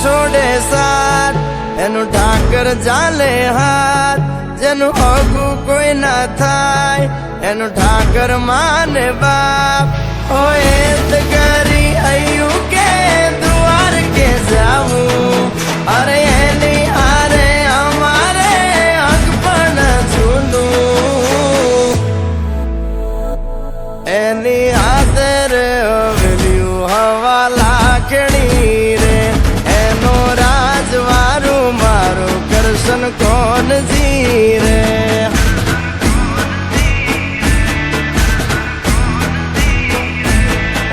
છોડે સાથ એનું ઠાકર ચાલે હાથ જેનું હગું કોઈ ના થાય એનું ઠાકર માને બાપ હોય તો કરી આયું કે દ્વાર કે જાવું અરે એની હારે અમારે હક પણ છૂંદું એની હાથર હવેલ્યું હવા લાખણી રે એનો રાજવારું મારું કરશન કોણ જી રે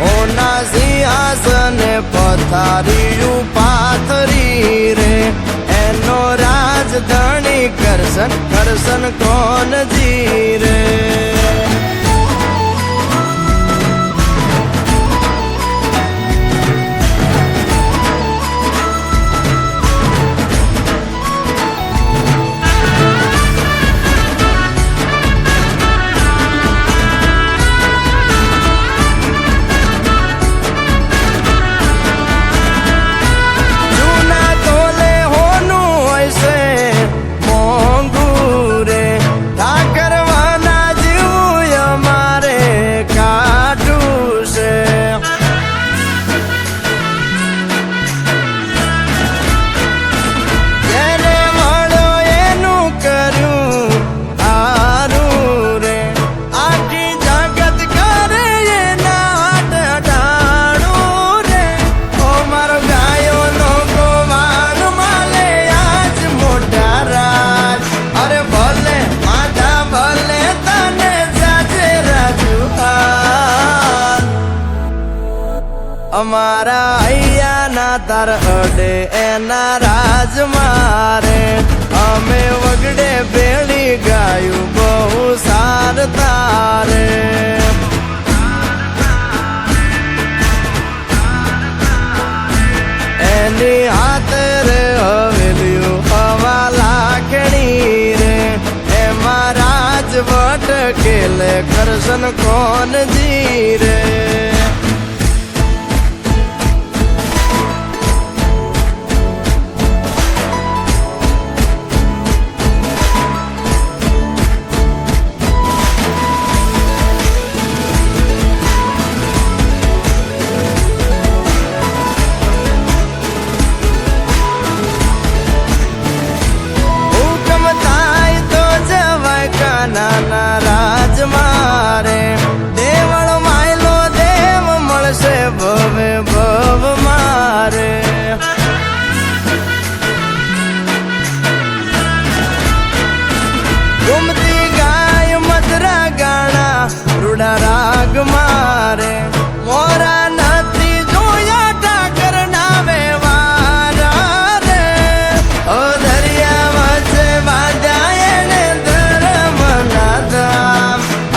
ઓના સિંહાસન પથારીયું પાથરી રે એનો રાજધણી કરશન કરશન કોણ જી રે અમારા હૈયાના તાર અડે એના રાજ મારે અમે વગડે ભેળી ગાયું બહુ સાર તારે એની હાથર હવેલ્યું હવા લાખણી રે એમાં રાજવટ કેલે કરશન કોણ જી રે નાના રાજ મારે દેવળ માયલો દેવ મળશે ભવે ભવ મારે ગુમતી ગાય મધરા ગાણા રૂડા રાગ મારે મોરા નથી જોયા ઠાકર ના વ્યવહાર રે ઓ દરિયા વચ્ચે બાંધ્યા એને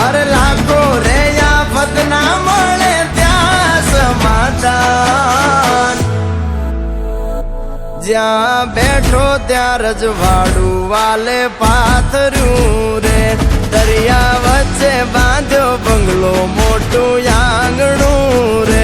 અરે લાખો રે આફત ના મળે ત્યાં સમાધાન જ્યાં બેઠો ત્યાં રજવાડું વાલે પાથર્યું રે દરિયા વચ્ચે બાંધ્યો બંગલો મોટું આંગણું રે